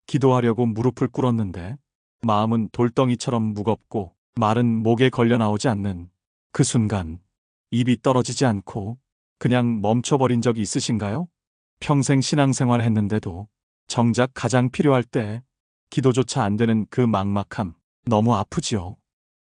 기도하려고 무릎을 꿇었는데 마음은 돌덩이처럼 무겁고 말은 목에 걸려 나오지 않는 그 순간 입이 떨어지지 않고 그냥 멈춰버린 적이 있으신가요? 평생 신앙생활 했는데도 정작 가장 필요할 때 기도조차 안 되는 그 막막함 너무 아프지요.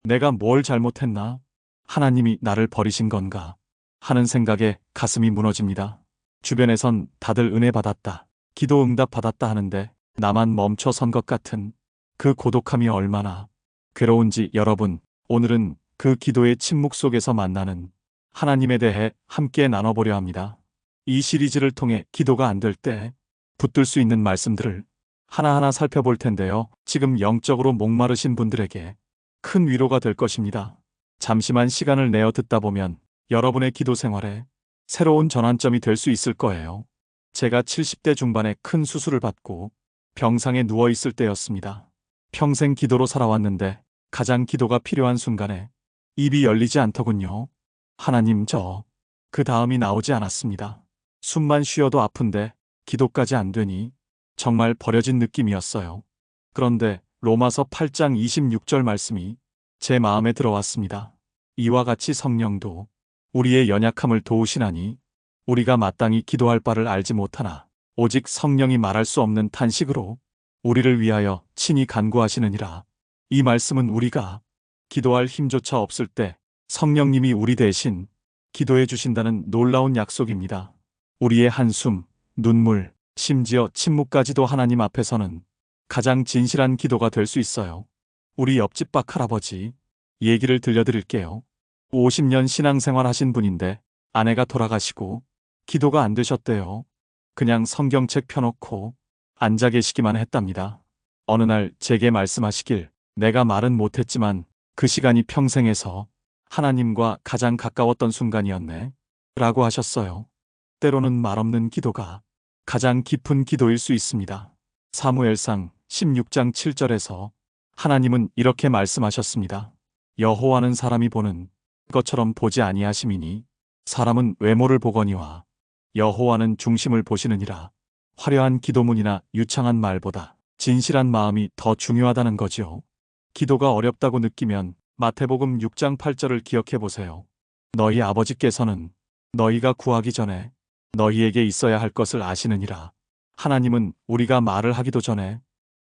내가 뭘 잘못했나? 하나님이 나를 버리신 건가? 하는 생각에 가슴이 무너집니다. 주변에선 다들 은혜 받았다, 기도 응답 받았다 하는데 나만 멈춰 선 것 같은 그 고독함이 얼마나 괴로운지 여러분, 오늘은 그 기도의 침묵 속에서 만나는 하나님에 대해 함께 나눠보려 합니다. 이 시리즈를 통해 기도가 안 될 때 붙들 수 있는 말씀들을 하나하나 살펴볼 텐데요. 지금 영적으로 목마르신 분들에게 큰 위로가 될 것입니다. 잠시만 시간을 내어 듣다 보면 여러분의 기도 생활에 새로운 전환점이 될 수 있을 거예요. 제가 70대 중반에 큰 수술을 받고 병상에 누워 있을 때였습니다. 평생 기도로 살아왔는데 가장 기도가 필요한 순간에 입이 열리지 않더군요. 하나님 그 다음이 나오지 않았습니다. 숨만 쉬어도 아픈데 기도까지 안 되니 정말 버려진 느낌이었어요. 그런데 로마서 8장 26절 말씀이 제 마음에 들어왔습니다. 이와 같이 성령도 우리의 연약함을 도우시나니 우리가 마땅히 기도할 바를 알지 못하나 오직 성령이 말할 수 없는 탄식으로 우리를 위하여 친히 간구하시느니라. 이 말씀은 우리가 기도할 힘조차 없을 때 성령님이 우리 대신 기도해 주신다는 놀라운 약속입니다. 우리의 한숨, 눈물, 심지어 침묵까지도 하나님 앞에서는 가장 진실한 기도가 될 수 있어요. 우리 옆집 박 할아버지 얘기를 들려드릴게요. 50년 신앙생활 하신 분인데 아내가 돌아가시고 기도가 안 되셨대요. 그냥 성경책 펴놓고 앉아 계시기만 했답니다. 어느 날 제게 말씀하시길, 내가 말은 못했지만 그 시간이 평생에서 하나님과 가장 가까웠던 순간이었네 라고 하셨어요. 때로는 말없는 기도가 가장 깊은 기도일 수 있습니다. 사무엘상 16장 7절에서 하나님은 이렇게 말씀하셨습니다. 여호와는 사람이 보는 것처럼 보지 아니하심이니 사람은 외모를 보거니와 여호와는 중심을 보시느니라. 화려한 기도문이나 유창한 말보다 진실한 마음이 더 중요하다는 거지요. 기도가 어렵다고 느끼면 마태복음 6장 8절을 기억해 보세요. 너희 아버지께서는 너희가 구하기 전에 너희에게 있어야 할 것을 아시느니라. 하나님은 우리가 말을 하기도 전에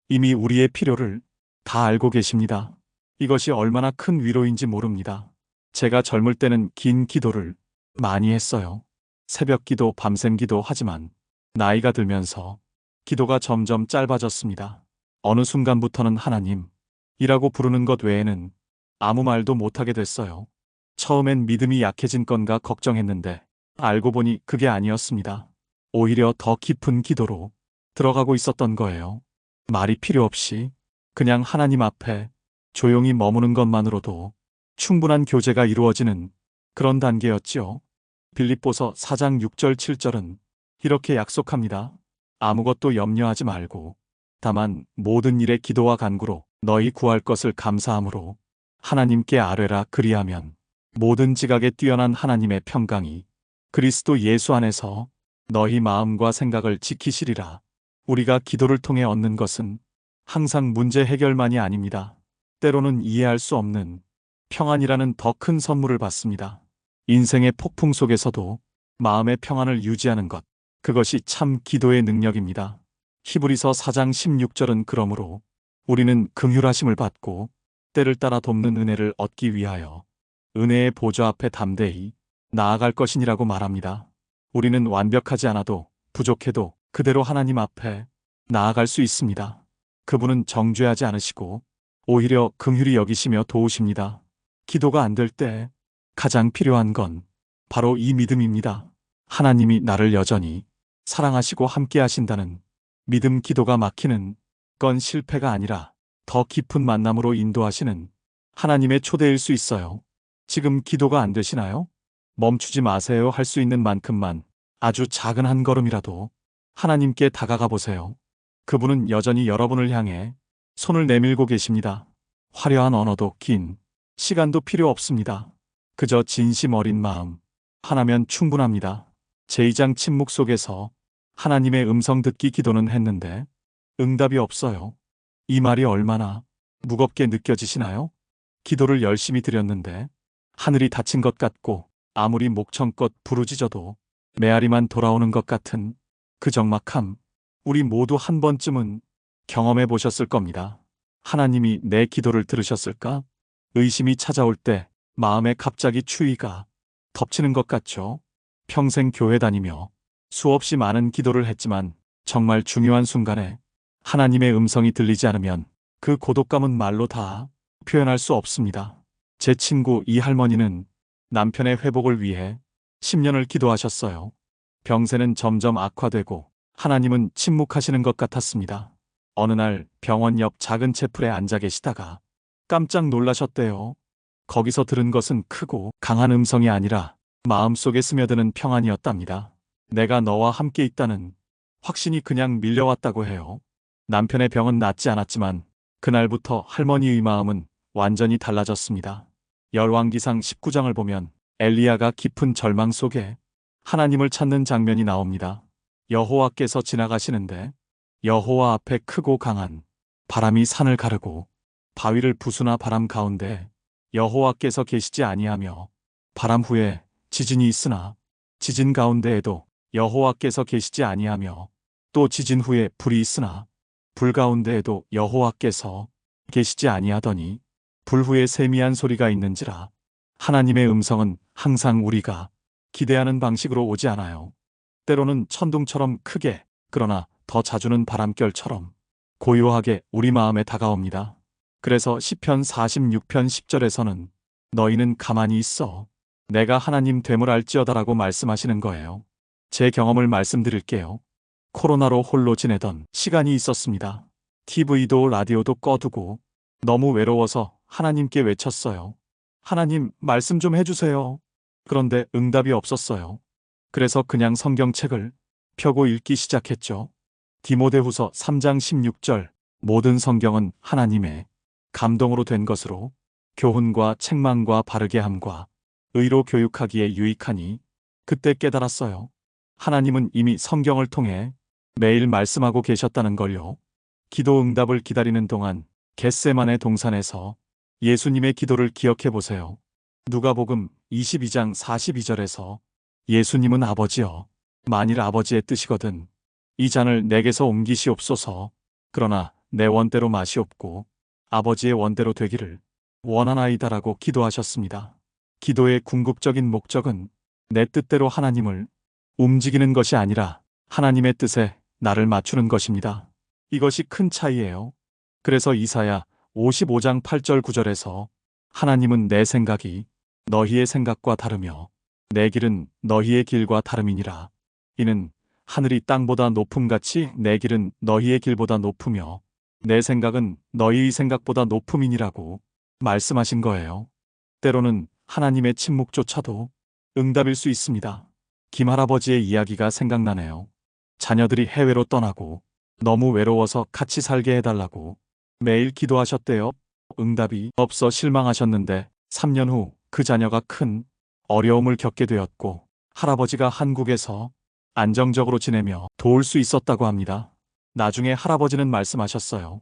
이미 우리의 필요를 다 알고 계십니다. 이것이 얼마나 큰 위로인지 모릅니다. 제가 젊을 때는 긴 기도를 많이 했어요. 새벽 기도, 밤샘 기도 하지만 나이가 들면서 기도가 점점 짧아졌습니다. 어느 순간부터는 하나님이라고 부르는 것 외에는 아무 말도 못하게 됐어요. 처음엔 믿음이 약해진 건가 걱정했는데 알고 보니 그게 아니었습니다. 오히려 더 깊은 기도로 들어가고 있었던 거예요. 말이 필요 없이 그냥 하나님 앞에 조용히 머무는 것만으로도 충분한 교제가 이루어지는 그런 단계였지요. 빌립보서 4장 6절 7절은 이렇게 약속합니다. 아무것도 염려하지 말고 다만 모든 일에 기도와 간구로 너희 구할 것을 감사함으로 하나님께 아뢰라. 그리하면 모든 지각에 뛰어난 하나님의 평강이 그리스도 예수 안에서 너희 마음과 생각을 지키시리라. 우리가 기도를 통해 얻는 것은 항상 문제 해결만이 아닙니다. 때로는 이해할 수 없는 평안이라는 더 큰 선물을 받습니다. 인생의 폭풍 속에서도 마음의 평안을 유지하는 것, 그것이 참 기도의 능력입니다. 히브리서 4장 16절은 그러므로 우리는 긍휼하심을 받고 때를 따라 돕는 은혜를 얻기 위하여 은혜의 보좌 앞에 담대히 나아갈 것이니라고 말합니다. 우리는 완벽하지 않아도 부족해도 그대로 하나님 앞에 나아갈 수 있습니다. 그분은 정죄하지 않으시고 오히려 긍휼히 여기시며 도우십니다. 기도가 안 될 때 가장 필요한 건 바로 이 믿음입니다. 하나님이 나를 여전히 사랑하시고 함께 하신다는 믿음. 기도가 막히는 건 실패가 아니라 더 깊은 만남으로 인도하시는 하나님의 초대일 수 있어요. 지금 기도가 안 되시나요? 멈추지 마세요. 할 수 있는 만큼만 아주 작은 한 걸음이라도 하나님께 다가가 보세요. 그분은 여전히 여러분을 향해 손을 내밀고 계십니다. 화려한 언어도 긴 시간도 필요 없습니다. 그저 진심 어린 마음 하나면 충분합니다. 제2장 침묵 속에서 하나님의 음성 듣기 기도는 했는데 응답이 없어요. 이 말이 얼마나 무겁게 느껴지시나요? 기도를 열심히 드렸는데 하늘이 닫힌 것 같고 아무리 목청껏 부르짖어도 메아리만 돌아오는 것 같은 그 적막함, 우리 모두 한 번쯤은 경험해 보셨을 겁니다. 하나님이 내 기도를 들으셨을까? 의심이 찾아올 때 마음에 갑자기 추위가 덮치는 것 같죠. 평생 교회 다니며 수없이 많은 기도를 했지만 정말 중요한 순간에 하나님의 음성이 들리지 않으면 그 고독감은 말로 다 표현할 수 없습니다. 제 친구 이 할머니는 남편의 회복을 위해 10년을 기도하셨어요. 병세는 점점 악화되고 하나님은 침묵하시는 것 같았습니다. 어느 날 병원 옆 작은 채플에 앉아 계시다가 깜짝 놀라셨대요. 거기서 들은 것은 크고 강한 음성이 아니라 마음속에 스며드는 평안이었답니다. 내가 너와 함께 있다는 확신이 그냥 밀려왔다고 해요. 남편의 병은 낫지 않았지만 그날부터 할머니의 마음은 완전히 달라졌습니다. 열왕기상 19장을 보면 엘리야가 깊은 절망 속에 하나님을 찾는 장면이 나옵니다. 여호와께서 지나가시는데 여호와 앞에 크고 강한 바람이 산을 가르고 바위를 부수나 바람 가운데 여호와께서 계시지 아니하며 바람 후에 지진이 있으나 지진 가운데에도 여호와께서 계시지 아니하며 또 지진 후에 불이 있으나 불 가운데에도 여호와께서 계시지 아니하더니 불 후에 세미한 소리가 있는지라. 하나님의 음성은 항상 우리가 기대하는 방식으로 오지 않아요. 때로는 천둥처럼 크게, 그러나 더 자주는 바람결처럼 고요하게 우리 마음에 다가옵니다. 그래서 시편 46편 10절에서는 너희는 가만히 있어 내가 하나님 됨을 알지어다라고 말씀하시는 거예요. 제 경험을 말씀드릴게요. 코로나로 홀로 지내던 시간이 있었습니다. TV도 라디오도 꺼두고 너무 외로워서 하나님께 외쳤어요. 하나님, 말씀 좀 해주세요. 그런데 응답이 없었어요. 그래서 그냥 성경책을 펴고 읽기 시작했죠. 디모데후서 3장 16절, 모든 성경은 하나님의 감동으로 된 것으로 교훈과 책망과 바르게 함과 의로 교육하기에 유익하니. 그때 깨달았어요. 하나님은 이미 성경을 통해 매일 말씀하고 계셨다는 걸요. 기도 응답을 기다리는 동안 겟세마네 동산에서 예수님의 기도를 기억해 보세요. 누가복음 22장 42절에서 예수님은 아버지여, 만일 아버지의 뜻이거든 이 잔을 내게서 옮기시옵소서. 그러나 내 원대로 마시옵고 아버지의 원대로 되기를 원하나이다라고 기도하셨습니다. 기도의 궁극적인 목적은 내 뜻대로 하나님을 움직이는 것이 아니라 하나님의 뜻에 나를 맞추는 것입니다. 이것이 큰 차이예요. 그래서 이사야 55장 8절 9절에서 하나님은 내 생각이 너희의 생각과 다르며 내 길은 너희의 길과 다름이니라. 이는 하늘이 땅보다 높음같이 내 길은 너희의 길보다 높으며 내 생각은 너희의 생각보다 높음이니라고 말씀하신 거예요. 때로는 하나님의 침묵조차도 응답일 수 있습니다. 김할아버지의 이야기가 생각나네요. 자녀들이 해외로 떠나고 너무 외로워서 같이 살게 해달라고 매일 기도하셨대요. 응답이 없어 실망하셨는데 3년 후 그 자녀가 큰 어려움을 겪게 되었고 할아버지가 한국에서 안정적으로 지내며 도울 수 있었다고 합니다. 나중에 할아버지는 말씀하셨어요.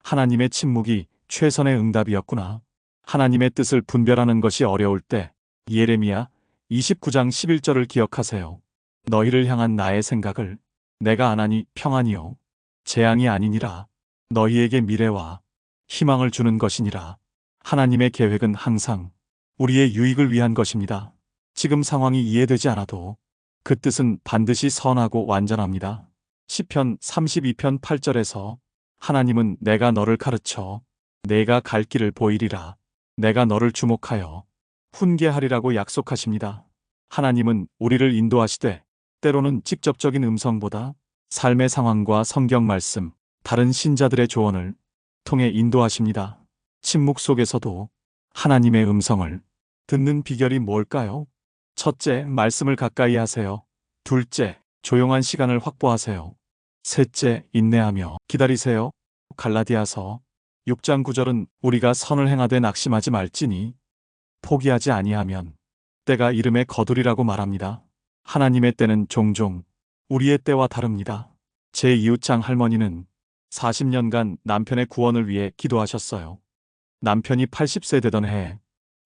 하나님의 침묵이 최선의 응답이었구나. 하나님의 뜻을 분별하는 것이 어려울 때 예레미야 29장 11절을 기억하세요. 너희를 향한 나의 생각을 내가 안하니 평안이요 재앙이 아니니라. 너희에게 미래와 희망을 주는 것이니라. 하나님의 계획은 항상 우리의 유익을 위한 것입니다. 지금 상황이 이해되지 않아도 그 뜻은 반드시 선하고 완전합니다. 시편 32편 8절에서 하나님은 내가 너를 가르쳐 내가 갈 길을 보이리라. 내가 너를 주목하여 훈계하리라고 약속하십니다. 하나님은 우리를 인도하시되 때로는 직접적인 음성보다 삶의 상황과 성경 말씀, 다른 신자들의 조언을 통해 인도하십니다. 침묵 속에서도 하나님의 음성을 듣는 비결이 뭘까요? 첫째, 말씀을 가까이 하세요. 둘째, 조용한 시간을 확보하세요. 셋째, 인내하며 기다리세요. 갈라디아서 6장 9절은 우리가 선을 행하되 낙심하지 말지니 포기하지 아니하면 때가 이름에 거두리라고 말합니다. 하나님의 때는 종종 우리의 때와 다릅니다. 제 이웃장 할머니는 40년간 남편의 구원을 위해 기도하셨어요. 남편이 80세 되던 해에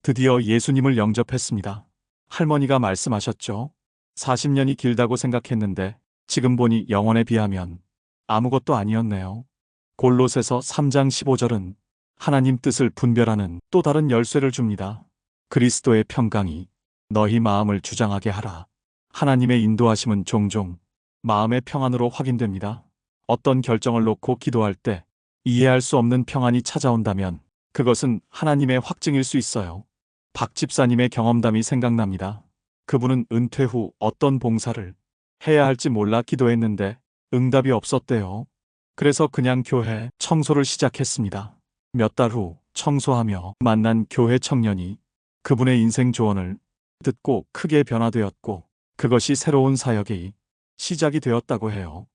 드디어 예수님을 영접했습니다. 할머니가 말씀하셨죠. 40년이 길다고 생각했는데 지금 보니 영원에 비하면 아무것도 아니었네요. 골로새서 3장 15절은 하나님 뜻을 분별하는 또 다른 열쇠를 줍니다. 그리스도의 평강이 너희 마음을 주장하게 하라. 하나님의 인도하심은 종종 마음의 평안으로 확인됩니다. 어떤 결정을 놓고 기도할 때 이해할 수 없는 평안이 찾아온다면 그것은 하나님의 확증일 수 있어요. 박 집사님의 경험담이 생각납니다. 그분은 은퇴 후 어떤 봉사를 해야 할지 몰라 기도했는데 응답이 없었대요. 그래서 그냥 교회 청소를 시작했습니다. 몇 달 후 청소하며 만난 교회 청년이 그분의 인생 조언을 듣고 크게 변화되었고 그것이 새로운 사역의 시작이 되었다고 해요.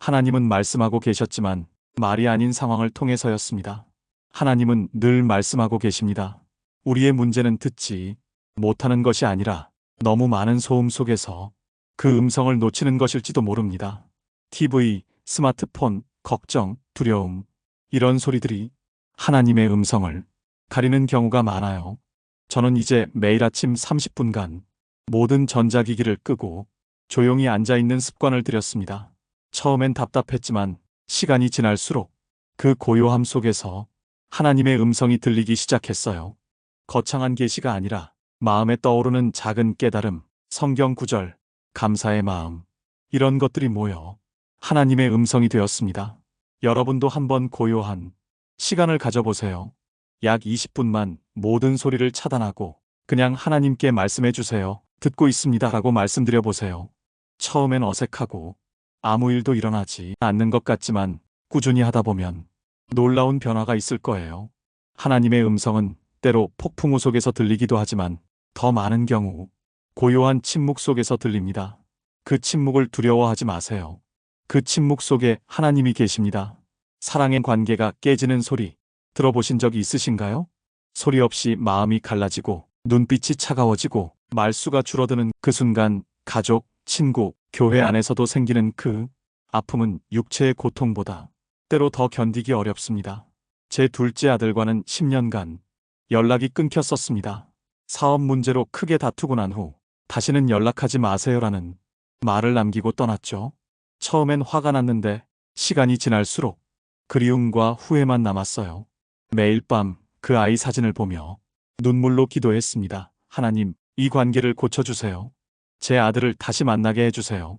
하나님은 말씀하고 계셨지만 말이 아닌 상황을 통해서였습니다. 하나님은 늘 말씀하고 계십니다. 우리의 문제는 듣지 못하는 것이 아니라 너무 많은 소음 속에서 그 음성을 놓치는 것일지도 모릅니다. TV, 스마트폰, 걱정, 두려움, 이런 소리들이 하나님의 음성을 가리는 경우가 많아요. 저는 이제 매일 아침 30분간 모든 전자기기를 끄고 조용히 앉아있는 습관을 들였습니다. 처음엔 답답했지만 시간이 지날수록 그 고요함 속에서 하나님의 음성이 들리기 시작했어요. 거창한 계시가 아니라 마음에 떠오르는 작은 깨달음, 성경 구절, 감사의 마음, 이런 것들이 모여 하나님의 음성이 되었습니다. 여러분도 한번 고요한 시간을 가져보세요. 약 20분만 모든 소리를 차단하고 그냥 하나님께 말씀해 주세요. 듣고 있습니다 라고 말씀드려 보세요. 처음엔 어색하고 아무 일도 일어나지 않는 것 같지만 꾸준히 하다 보면 놀라운 변화가 있을 거예요. 하나님의 음성은 때로 폭풍우 속에서 들리기도 하지만 더 많은 경우 고요한 침묵 속에서 들립니다. 그 침묵을 두려워하지 마세요. 그 침묵 속에 하나님이 계십니다. 사랑의 관계가 깨지는 소리 들어보신 적이 있으신가요? 소리 없이 마음이 갈라지고 눈빛이 차가워지고 말수가 줄어드는 그 순간 가족, 친구, 교회 안에서도 생기는 그 아픔은 육체의 고통보다 때로 더 견디기 어렵습니다. 제 둘째 아들과는 10년간 연락이 끊겼었습니다. 사업 문제로 크게 다투고 난 후 다시는 연락하지 마세요라는 말을 남기고 떠났죠. 처음엔 화가 났는데 시간이 지날수록 그리움과 후회만 남았어요. 매일 밤 그 아이 사진을 보며 눈물로 기도했습니다. 하나님, 이 관계를 고쳐주세요. 제 아들을 다시 만나게 해주세요.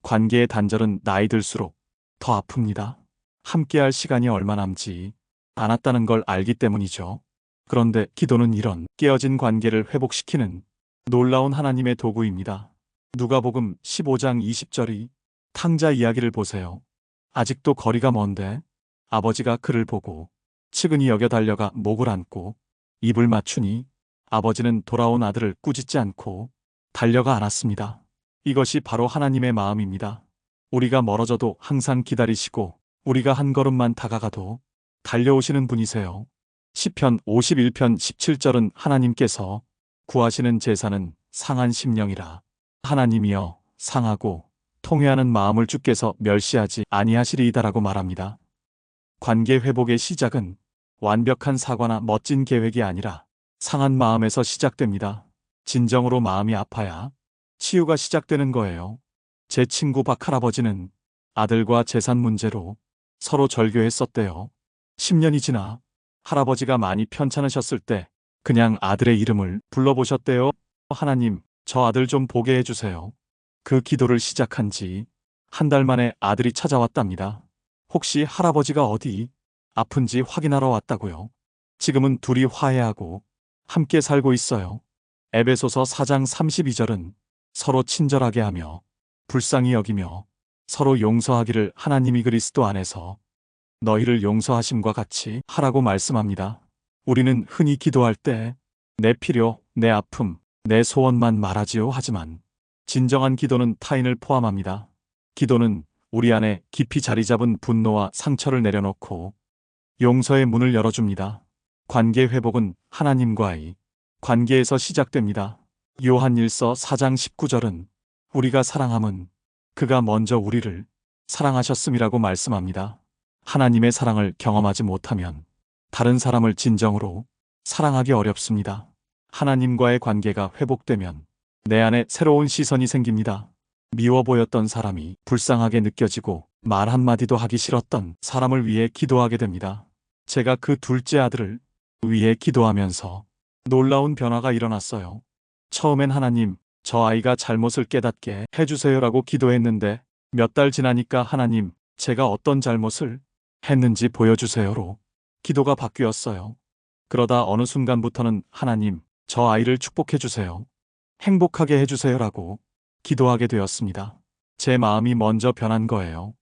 관계의 단절은 나이 들수록 더 아픕니다. 함께할 시간이 얼마 남지 않았다는 걸 알기 때문이죠. 그런데 기도는 이런 깨어진 관계를 회복시키는 놀라운 하나님의 도구입니다. 누가복음 15장 20절이 탕자 이야기를 보세요. 아직도 거리가 먼데 아버지가 그를 보고 측은히 여겨 달려가 목을 안고 입을 맞추니 아버지는 돌아온 아들을 꾸짖지 않고 달려가 안았습니다. 이것이 바로 하나님의 마음입니다. 우리가 멀어져도 항상 기다리시고 우리가 한 걸음만 다가가도 달려오시는 분이세요. 시편 51편 17절은 하나님께서 구하시는 제사는 상한 심령이라. 하나님이여 상하고 통회하는 마음을 주께서 멸시하지 아니하시리이다라고 말합니다. 관계 회복의 시작은 완벽한 사과나 멋진 계획이 아니라 상한 마음에서 시작됩니다. 진정으로 마음이 아파야 치유가 시작되는 거예요. 제 친구 박 할아버지는 아들과 재산 문제로 서로 절교했었대요. 10년이 지나 할아버지가 많이 편찮으셨을 때 그냥 아들의 이름을 불러보셨대요. 하나님, 저 아들 좀 보게 해주세요. 그 기도를 시작한 지 한 달 만에 아들이 찾아왔답니다. 혹시 할아버지가 어디 아픈지 확인하러 왔다고요. 지금은 둘이 화해하고 함께 살고 있어요. 에베소서 4장 32절은 서로 친절하게 하며 불쌍히 여기며 서로 용서하기를 하나님이 그리스도 안에서 너희를 용서하심과 같이 하라고 말씀합니다. 우리는 흔히 기도할 때 내 필요, 내 아픔, 내 소원만 말하지요 하지만 진정한 기도는 타인을 포함합니다. 기도는 우리 안에 깊이 자리 잡은 분노와 상처를 내려놓고 용서의 문을 열어줍니다. 관계 회복은 하나님과의 관계에서 시작됩니다. 요한일서 4장 19절은 우리가 사랑함은 그가 먼저 우리를 사랑하셨음이라고 말씀합니다. 하나님의 사랑을 경험하지 못하면 다른 사람을 진정으로 사랑하기 어렵습니다. 하나님과의 관계가 회복되면 내 안에 새로운 시선이 생깁니다. 미워 보였던 사람이 불쌍하게 느껴지고 말 한마디도 하기 싫었던 사람을 위해 기도하게 됩니다. 제가 그 둘째 아들을 위해 기도하면서 놀라운 변화가 일어났어요. 처음엔 하나님, 저 아이가 잘못을 깨닫게 해주세요라고 기도했는데 몇 달 지나니까 하나님, 제가 어떤 잘못을 했는지 보여주세요로 기도가 바뀌었어요. 그러다 어느 순간부터는 하나님, 저 아이를 축복해주세요. 행복하게 해주세요라고 기도하게 되었습니다. 제 마음이 먼저 변한 거예요.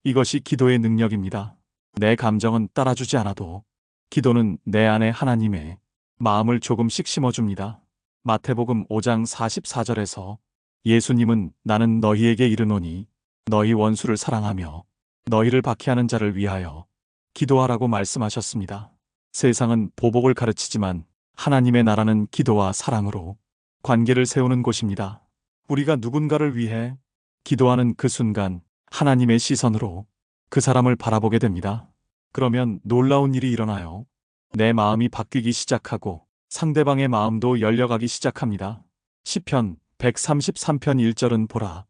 이것이 기도의 능력입니다. 내 감정은 따라주지 않아도 기도는 내 안에 하나님의 마음을 조금씩 심어줍니다. 마태복음 5장 44절에서 예수님은 나는 너희에게 이르노니 너희 원수를 사랑하며 너희를 박해하는 자를 위하여 기도하라고 말씀하셨습니다. 세상은 보복을 가르치지만 하나님의 나라는 기도와 사랑으로 관계를 세우는 곳입니다. 우리가 누군가를 위해 기도하는 그 순간 하나님의 시선으로 그 사람을 바라보게 됩니다. 그러면 놀라운 일이 일어나요. 내 마음이 바뀌기 시작하고 상대방의 마음도 열려가기 시작합니다. 시편 133편 1절은 보라,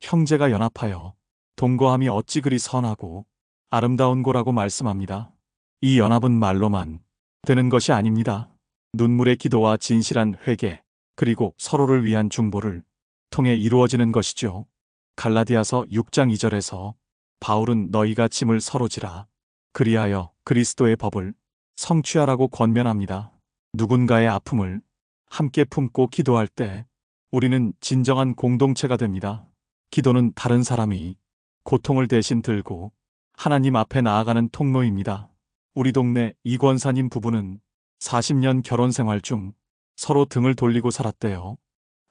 형제가 연합하여 동거함이 어찌 그리 선하고 아름다운 고라고 말씀합니다. 이 연합은 말로만 되는 것이 아닙니다. 눈물의 기도와 진실한 회개, 그리고 서로를 위한 중보를 통해 이루어지는 것이죠. 갈라디아서 6장 2절에서 바울은 너희가 짐을 서로 지라 그리하여 그리스도의 법을 성취하라고 권면합니다. 누군가의 아픔을 함께 품고 기도할 때 우리는 진정한 공동체가 됩니다. 기도는 다른 사람이 고통을 대신 들고 하나님 앞에 나아가는 통로입니다. 우리 동네 이권사님 부부는 40년 결혼 생활 중 서로 등을 돌리고 살았대요.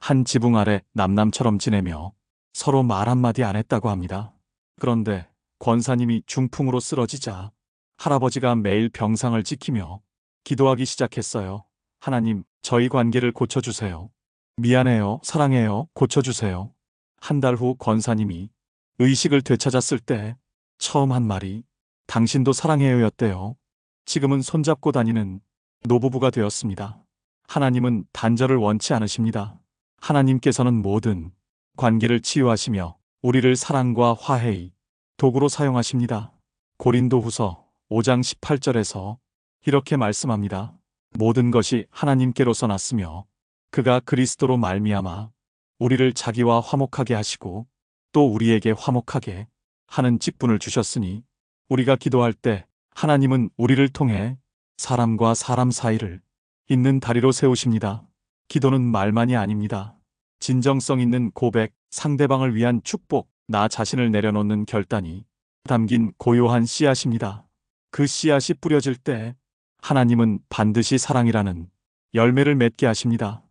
한 지붕 아래 남남처럼 지내며 서로 말 한마디 안 했다고 합니다. 그런데 권사님이 중풍으로 쓰러지자 할아버지가 매일 병상을 지키며 기도하기 시작했어요. 하나님, 저희 관계를 고쳐주세요. 미안해요, 사랑해요, 고쳐주세요. 한 달 후 권사님이 의식을 되찾았을 때 처음 한 말이 당신도 사랑해요였대요. 지금은 손잡고 다니는 노부부가 되었습니다. 하나님은 단절을 원치 않으십니다. 하나님께서는 모든 관계를 치유하시며 우리를 사랑과 화해의 도구로 사용하십니다. 고린도후서 5장 18절에서 이렇게 말씀합니다. 모든 것이 하나님께로서 났으며 그가 그리스도로 말미암아 우리를 자기와 화목하게 하시고 또 우리에게 화목하게 하는 직분을 주셨으니 우리가 기도할 때 하나님은 우리를 통해 사람과 사람 사이를 잇는 다리로 세우십니다. 기도는 말만이 아닙니다. 진정성 있는 고백, 상대방을 위한 축복, 나 자신을 내려놓는 결단이 담긴 고요한 씨앗입니다. 그 씨앗이 뿌려질 때 하나님은 반드시 사랑이라는 열매를 맺게 하십니다.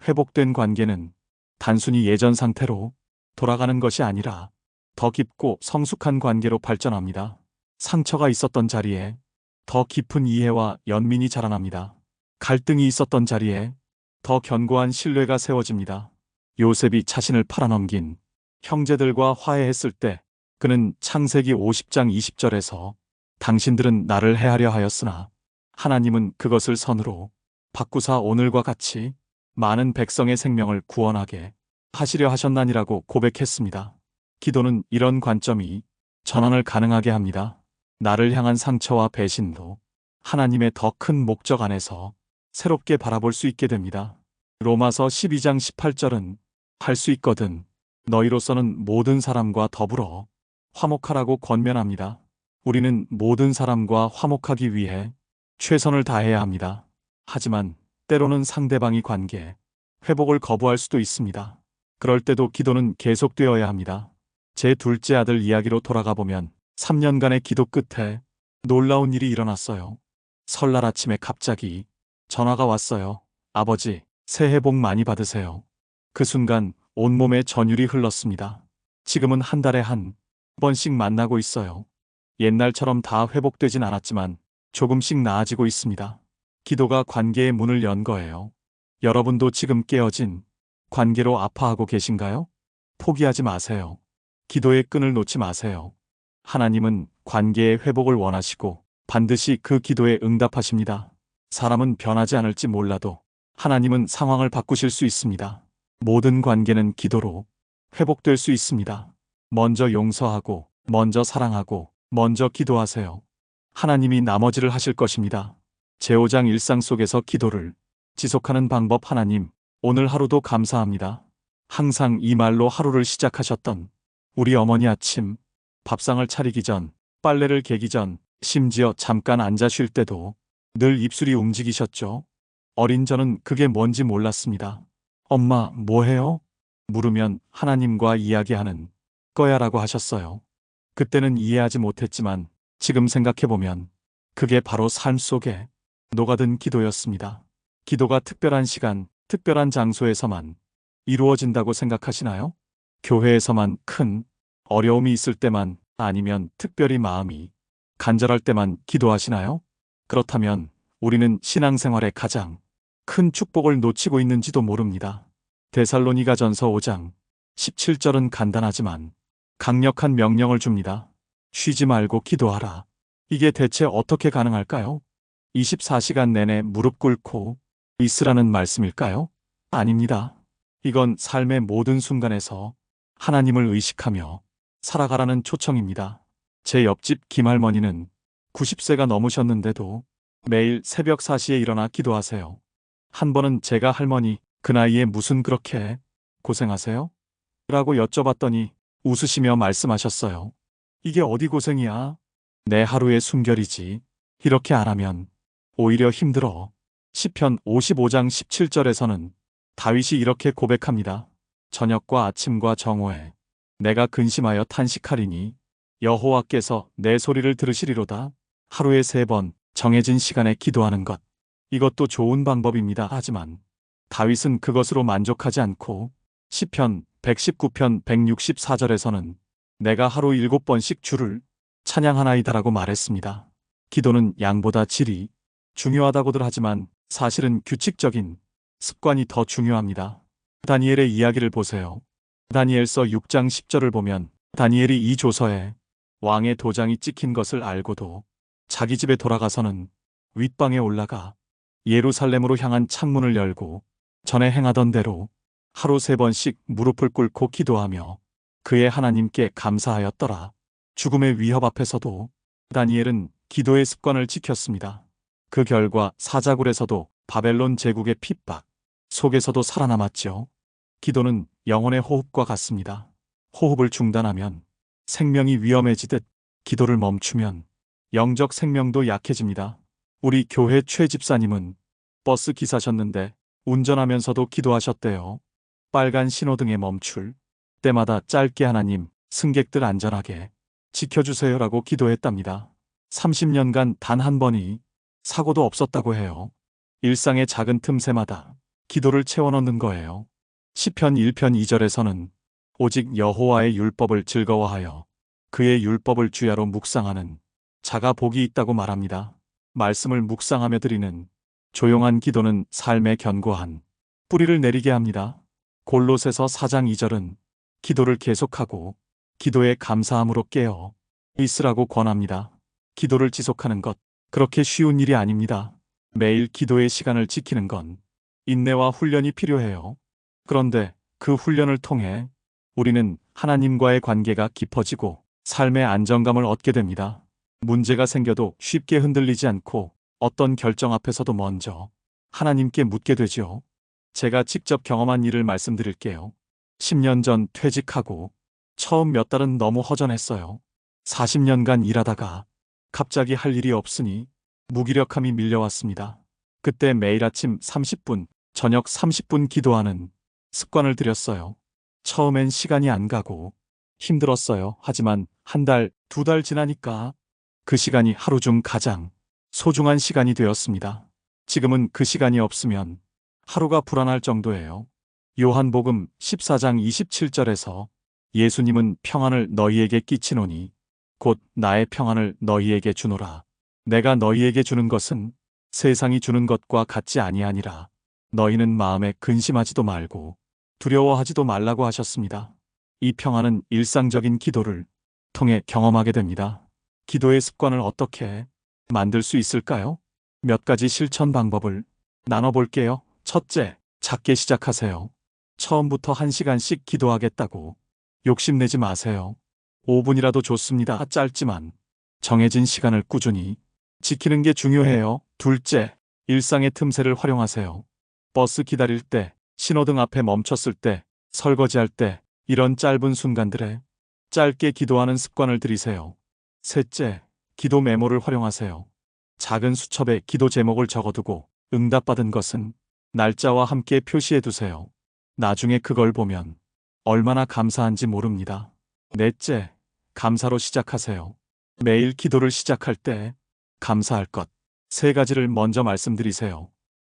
회복된 관계는 단순히 예전 상태로 돌아가는 것이 아니라 더 깊고 성숙한 관계로 발전합니다. 상처가 있었던 자리에 더 깊은 이해와 연민이 자라납니다. 갈등이 있었던 자리에 더 견고한 신뢰가 세워집니다. 요셉이 자신을 팔아넘긴 형제들과 화해했을 때 그는 창세기 50장 20절에서 당신들은 나를 해하려 하였으나 하나님은 그것을 선으로 바꾸사 오늘과 같이 많은 백성의 생명을 구원하게 하시려 하셨나니라고 고백했습니다. 기도는 이런 관점이 전환을 가능하게 합니다. 나를 향한 상처와 배신도 하나님의 더 큰 목적 안에서 새롭게 바라볼 수 있게 됩니다. 로마서 12장 18절은 할 수 있거든 너희로서는 모든 사람과 더불어 화목하라고 권면합니다. 우리는 모든 사람과 화목하기 위해 최선을 다해야 합니다. 하지만 때로는 상대방이 관계 회복을 거부할 수도 있습니다. 그럴 때도 기도는 계속되어야 합니다. 제 둘째 아들 이야기로 돌아가 보면 3년간의 기도 끝에 놀라운 일이 일어났어요. 설날 아침에 갑자기 전화가 왔어요. 아버지, 새해 복 많이 받으세요. 그 순간 온몸에 전율이 흘렀습니다. 지금은 한 달에 한 번씩 만나고 있어요. 옛날처럼 다 회복되진 않았지만 조금씩 나아지고 있습니다. 기도가 관계의 문을 연 거예요. 여러분도 지금 깨어진 관계로 아파하고 계신가요? 포기하지 마세요. 기도의 끈을 놓지 마세요. 하나님은 관계의 회복을 원하시고 반드시 그 기도에 응답하십니다. 사람은 변하지 않을지 몰라도 하나님은 상황을 바꾸실 수 있습니다. 모든 관계는 기도로 회복될 수 있습니다. 먼저 용서하고, 먼저 사랑하고, 먼저 기도하세요. 하나님이 나머지를 하실 것입니다. 제5장 일상 속에서 기도를 지속하는 방법. 하나님, 오늘 하루도 감사합니다. 항상 이 말로 하루를 시작하셨던 우리 어머니, 아침 밥상을 차리기 전, 빨래를 개기 전, 심지어 잠깐 앉아 쉴 때도 늘 입술이 움직이셨죠. 어린 저는 그게 뭔지 몰랐습니다. 엄마, 뭐 해요? 물으면 하나님과 이야기하는 거야 라고 하셨어요. 그때는 이해하지 못했지만 지금 생각해보면 그게 바로 삶 속에 녹아든 기도였습니다. 기도가 특별한 시간, 특별한 장소에서만 이루어진다고 생각하시나요? 교회에서만, 큰 어려움이 있을 때만, 아니면 특별히 마음이 간절할 때만 기도하시나요? 그렇다면 우리는 신앙생활의 가장 큰 축복을 놓치고 있는지도 모릅니다. 데살로니가전서 5장 17절은 간단하지만 강력한 명령을 줍니다. 쉬지 말고 기도하라. 이게 대체 어떻게 가능할까요? 24시간 내내 무릎 꿇고 있으라는 말씀일까요? 아닙니다. 이건 삶의 모든 순간에서 하나님을 의식하며 살아가라는 초청입니다. 제 옆집 김할머니는 90세가 넘으셨는데도 매일 새벽 4시에 일어나 기도하세요. 한 번은 제가 할머니, 그 나이에 무슨 그렇게 고생하세요? 라고 여쭤봤더니 웃으시며 말씀하셨어요. 이게 어디 고생이야? 내 하루의 순결이지. 이렇게 안 하면 오히려 힘들어. 시편 55장 17절에서는 다윗이 이렇게 고백합니다. 저녁과 아침과 정오에 내가 근심하여 탄식하리니 여호와께서 내 소리를 들으시리로다. 하루에 3번 정해진 시간에 기도하는 것. 이것도 좋은 방법입니다. 하지만 다윗은 그것으로 만족하지 않고 시편 119편 164절에서는 내가 하루 7번씩 주를 찬양하나이다라고 말했습니다. 기도는 양보다 질이 중요하다고들 하지만 사실은 규칙적인 습관이 더 중요합니다. 다니엘의 이야기를 보세요. 다니엘서 6장 10절을 보면 다니엘이 이 조서에 왕의 도장이 찍힌 것을 알고도 자기 집에 돌아가서는 윗방에 올라가 예루살렘으로 향한 창문을 열고 전에 행하던 대로 하루 3번씩 무릎을 꿇고 기도하며 그의 하나님께 감사하였더라. 죽음의 위협 앞에서도 다니엘은 기도의 습관을 지켰습니다. 그 결과 사자굴에서도 바벨론 제국의 핍박 속에서도 살아남았죠. 기도는 영혼의 호흡과 같습니다. 호흡을 중단하면 생명이 위험해지듯 기도를 멈추면 영적 생명도 약해집니다. 우리 교회 최 집사님은 버스 기사셨는데 운전하면서도 기도하셨대요. 빨간 신호등에 멈출 때마다 짧게 하나님, 승객들 안전하게 지켜주세요라고 기도했답니다. 30년간 단 한 번이 사고도 없었다고 해요. 일상의 작은 틈새마다 기도를 채워넣는 거예요. 시편 1편 2절에서는 오직 여호와의 율법을 즐거워하여 그의 율법을 주야로 묵상하는 자가 복이 있다고 말합니다. 말씀을 묵상하며 드리는 조용한 기도는 삶의 견고한 뿌리를 내리게 합니다. 골로새서 4장 2절은 기도를 계속하고 기도에 감사함으로 깨어 있으라고 권합니다. 기도를 지속하는 것, 그렇게 쉬운 일이 아닙니다. 매일 기도의 시간을 지키는 건 인내와 훈련이 필요해요. 그런데 그 훈련을 통해 우리는 하나님과의 관계가 깊어지고 삶의 안정감을 얻게 됩니다. 문제가 생겨도 쉽게 흔들리지 않고 어떤 결정 앞에서도 먼저 하나님께 묻게 되죠. 제가 직접 경험한 일을 말씀드릴게요. 10년 전 퇴직하고 처음 몇 달은 너무 허전했어요. 40년간 일하다가 갑자기 할 일이 없으니 무기력함이 밀려왔습니다. 그때 매일 아침 30분, 저녁 30분 기도하는 습관을 들였어요. 처음엔 시간이 안 가고 힘들었어요. 하지만 한 달, 2달 지나니까 그 시간이 하루 중 가장 소중한 시간이 되었습니다. 지금은 그 시간이 없으면 하루가 불안할 정도예요. 요한복음 14장 27절에서 예수님은 평안을 너희에게 끼치노니 곧 나의 평안을 너희에게 주노라. 내가 너희에게 주는 것은 세상이 주는 것과 같지 아니하니라. 너희는 마음에 근심하지도 말고 두려워하지도 말라고 하셨습니다. 이 평안은 일상적인 기도를 통해 경험하게 됩니다. 기도의 습관을 어떻게 만들 수 있을까요? 몇 가지 실천 방법을 나눠볼게요. 첫째, 작게 시작하세요. 처음부터 1시간씩 기도하겠다고 욕심내지 마세요. 5분이라도 좋습니다. 짧지만 정해진 시간을 꾸준히 지키는 게 중요해요. 둘째, 일상의 틈새를 활용하세요. 버스 기다릴 때, 신호등 앞에 멈췄을 때, 설거지할 때, 이런 짧은 순간들에 짧게 기도하는 습관을 들이세요. 셋째, 기도 메모를 활용하세요. 작은 수첩에 기도 제목을 적어두고 응답받은 것은 날짜와 함께 표시해 두세요. 나중에 그걸 보면 얼마나 감사한지 모릅니다. 넷째, 감사로 시작하세요. 매일 기도를 시작할 때 감사할 것 3가지를 먼저 말씀드리세요.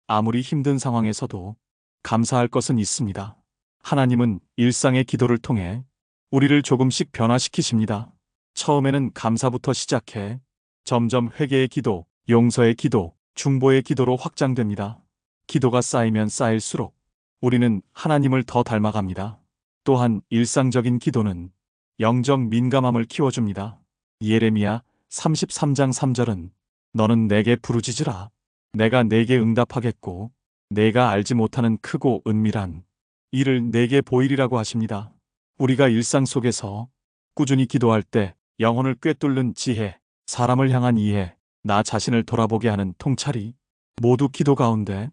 아무리 힘든 상황에서도 감사할 것은 있습니다. 하나님은 일상의 기도를 통해 우리를 조금씩 변화시키십니다. 처음에는 감사부터 시작해 점점 회개의 기도, 용서의 기도, 중보의 기도로 확장됩니다. 기도가 쌓이면 쌓일수록 우리는 하나님을 더 닮아갑니다. 또한 일상적인 기도는 영적 민감함을 키워줍니다. 예레미야 33장 3절은 너는 내게 부르짖으라. 내가 내게 응답하겠고 내가 알지 못하는 크고 은밀한 일을 내게 보이리라고 하십니다. 우리가 일상 속에서 꾸준히 기도할 때 영혼을 꿰뚫는 지혜, 사람을 향한 이해, 나 자신을 돌아보게 하는 통찰이 모두 기도 가운데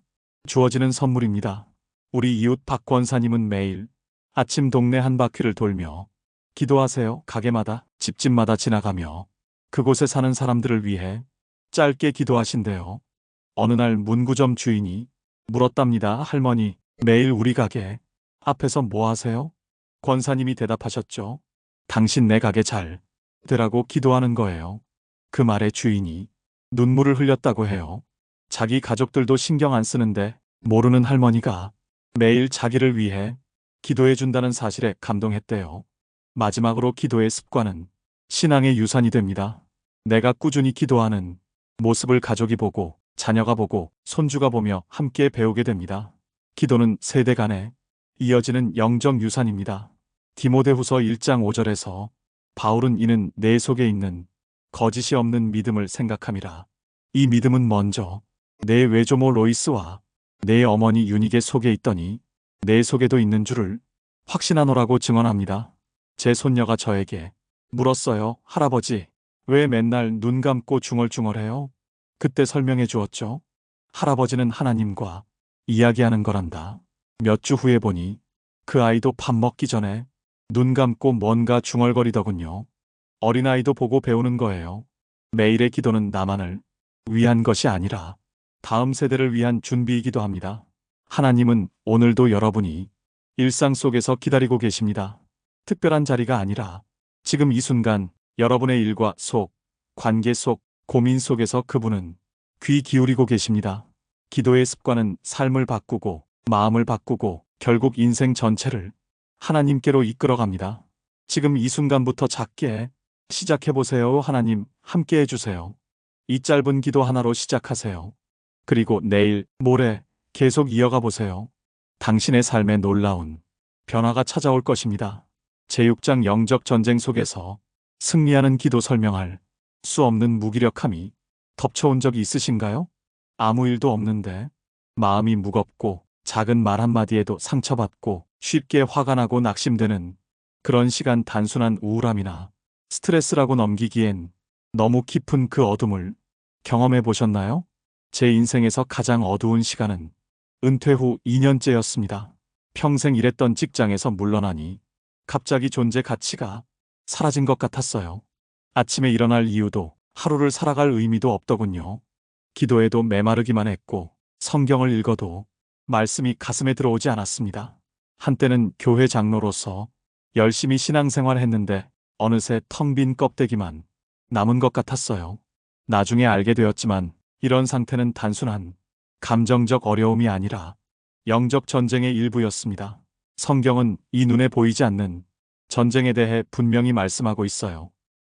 주어지는 선물입니다. 우리 이웃 박 권사님은 매일 아침 동네 한 바퀴를 돌며 기도하세요. 가게마다, 집집마다 지나가며 그곳에 사는 사람들을 위해 짧게 기도하신대요. 어느 날 문구점 주인이 물었답니다. 할머니, 매일 우리 가게 앞에서 뭐 하세요? 권사님이 대답하셨죠. 당신 내 가게 잘 되라고 기도하는 거예요. 그 말에 주인이 눈물을 흘렸다고 해요. 자기 가족들도 신경 안 쓰는데 모르는 할머니가 매일 자기를 위해 기도해 준다는 사실에 감동했대요. 마지막으로 기도의 습관은 신앙의 유산이 됩니다. 내가 꾸준히 기도하는 모습을 가족이 보고 자녀가 보고 손주가 보며 함께 배우게 됩니다. 기도는 세대 간에 이어지는 영적 유산입니다. 디모데후서 1장 5절에서 바울은 이는 내 속에 있는 거짓이 없는 믿음을 생각함이라. 이 믿음은 먼저 내 외조모 로이스와 내 어머니 유닉의 속에 있더니 내 속에도 있는 줄을 확신하노라고 증언합니다. 제 손녀가 저에게 물었어요. 할아버지, 왜 맨날 눈 감고 중얼중얼해요? 그때 설명해 주었죠. 할아버지는 하나님과 이야기하는 거란다. 몇 주 후에 보니 그 아이도 밥 먹기 전에 눈 감고 뭔가 중얼거리더군요. 어린아이도 보고 배우는 거예요. 매일의 기도는 나만을 위한 것이 아니라 다음 세대를 위한 준비이기도 합니다. 하나님은 오늘도 여러분이 일상 속에서 기다리고 계십니다. 특별한 자리가 아니라 지금 이 순간 여러분의 일과 속, 관계 속, 고민 속에서 그분은 귀 기울이고 계십니다. 기도의 습관은 삶을 바꾸고 마음을 바꾸고 결국 인생 전체를 하나님께로 이끌어갑니다. 지금 이 순간부터 작게 시작해보세요. 하나님 함께 해주세요. 이 짧은 기도 하나로 시작하세요. 그리고 내일, 모레 계속 이어가 보세요. 당신의 삶에 놀라운 변화가 찾아올 것입니다. 제6장 영적 전쟁 속에서 승리하는 기도 설명할 수 없는 무기력함이 덮쳐온 적이 있으신가요? 아무 일도 없는데 마음이 무겁고 작은 말 한마디에도 상처받고 쉽게 화가 나고 낙심되는 그런 시간, 단순한 우울함이나 스트레스라고 넘기기엔 너무 깊은 그 어둠을 경험해 보셨나요? 제 인생에서 가장 어두운 시간은 은퇴 후 2년째였습니다. 평생 일했던 직장에서 물러나니 갑자기 존재 가치가 사라진 것 같았어요. 아침에 일어날 이유도 하루를 살아갈 의미도 없더군요. 기도해도 메마르기만 했고 성경을 읽어도 말씀이 가슴에 들어오지 않았습니다. 한때는 교회 장로로서 열심히 신앙생활 했는데 어느새 텅 빈 껍데기만 남은 것 같았어요. 나중에 알게 되었지만 이런 상태는 단순한 감정적 어려움이 아니라 영적 전쟁의 일부였습니다. 성경은 이 눈에 보이지 않는 전쟁에 대해 분명히 말씀하고 있어요.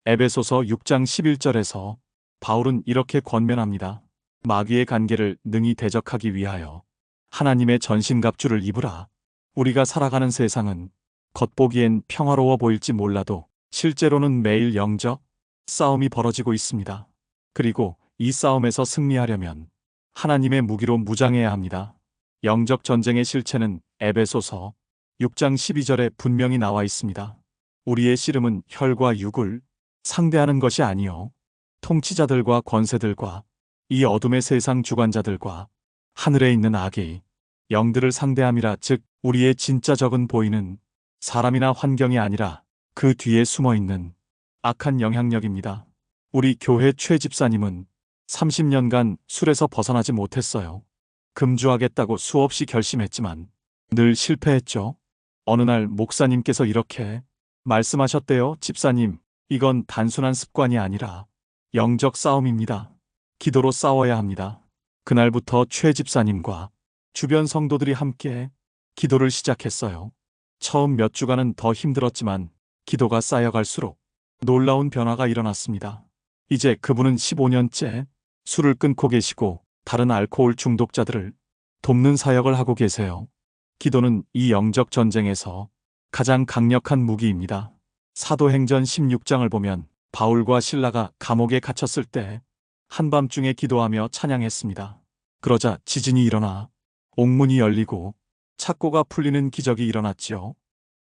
에베소서 6장 11절에서 바울은 이렇게 권면합니다. 마귀의 간계를 능히 대적하기 위하여 하나님의 전신갑주를 입으라. 우리가 살아가는 세상은 겉보기엔 평화로워 보일지 몰라도 실제로는 매일 영적 싸움이 벌어지고 있습니다. 그리고 이 싸움에서 승리하려면 하나님의 무기로 무장해야 합니다. 영적 전쟁의 실체는 에베소서 6장 12절에 분명히 나와 있습니다. 우리의 씨름은 혈과 육을 상대하는 것이 아니요 통치자들과 권세들과 이 어둠의 세상 주관자들과 하늘에 있는 악의 영들을 상대함이라. 즉 우리의 진짜 적은 보이는 사람이나 환경이 아니라 그 뒤에 숨어 있는 악한 영향력입니다. 우리 교회 최 집사님은 30년간 술에서 벗어나지 못했어요. 금주하겠다고 수없이 결심했지만 늘 실패했죠. 어느 날 목사님께서 이렇게 말씀하셨대요. 집사님, 이건 단순한 습관이 아니라 영적 싸움입니다. 기도로 싸워야 합니다. 그날부터 최 집사님과 주변 성도들이 함께 기도를 시작했어요. 처음 몇 주간은 더 힘들었지만 기도가 쌓여갈수록 놀라운 변화가 일어났습니다. 이제 그분은 15년째 술을 끊고 계시고 다른 알코올 중독자들을 돕는 사역을 하고 계세요. 기도는 이 영적 전쟁에서 가장 강력한 무기입니다. 사도행전 16장을 보면 바울과 실라가 감옥에 갇혔을 때 한밤중에 기도하며 찬양했습니다. 그러자 지진이 일어나 옥문이 열리고 착고가 풀리는 기적이 일어났지요.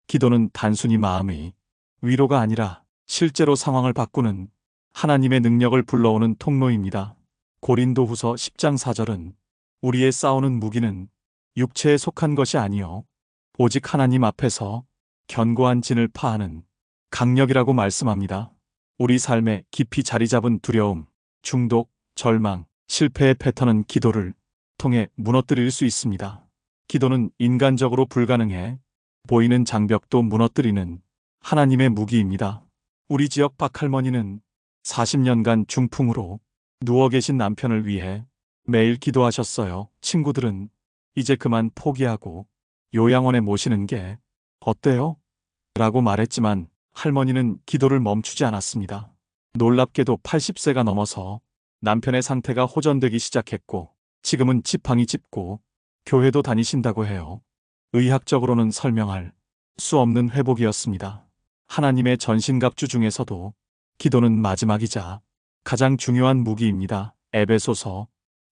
기도는 단순히 마음의 위로가 아니라 실제로 상황을 바꾸는 하나님의 능력을 불러오는 통로입니다. 고린도후서 10장 4절은 우리의 싸우는 무기는 육체에 속한 것이 아니요 오직 하나님 앞에서 견고한 진을 파하는 강력이라고 말씀합니다. 우리 삶에 깊이 자리 잡은 두려움, 중독, 절망, 실패의 패턴은 기도를 통해 무너뜨릴 수 있습니다. 기도는 인간적으로 불가능해 보이는 장벽도 무너뜨리는 하나님의 무기입니다. 우리 지역 박할머니는 40년간 중풍으로 누워 계신 남편을 위해 매일 기도하셨어요. 친구들은 이제 그만 포기하고 요양원에 모시는 게 어때요? 라고 말했지만 할머니는 기도를 멈추지 않았습니다. 놀랍게도 80세가 넘어서 남편의 상태가 호전되기 시작했고 지금은 지팡이 짚고 교회도 다니신다고 해요. 의학적으로는 설명할 수 없는 회복이었습니다. 하나님의 전신갑주 중에서도 기도는 마지막이자 가장 중요한 무기입니다. 에베소서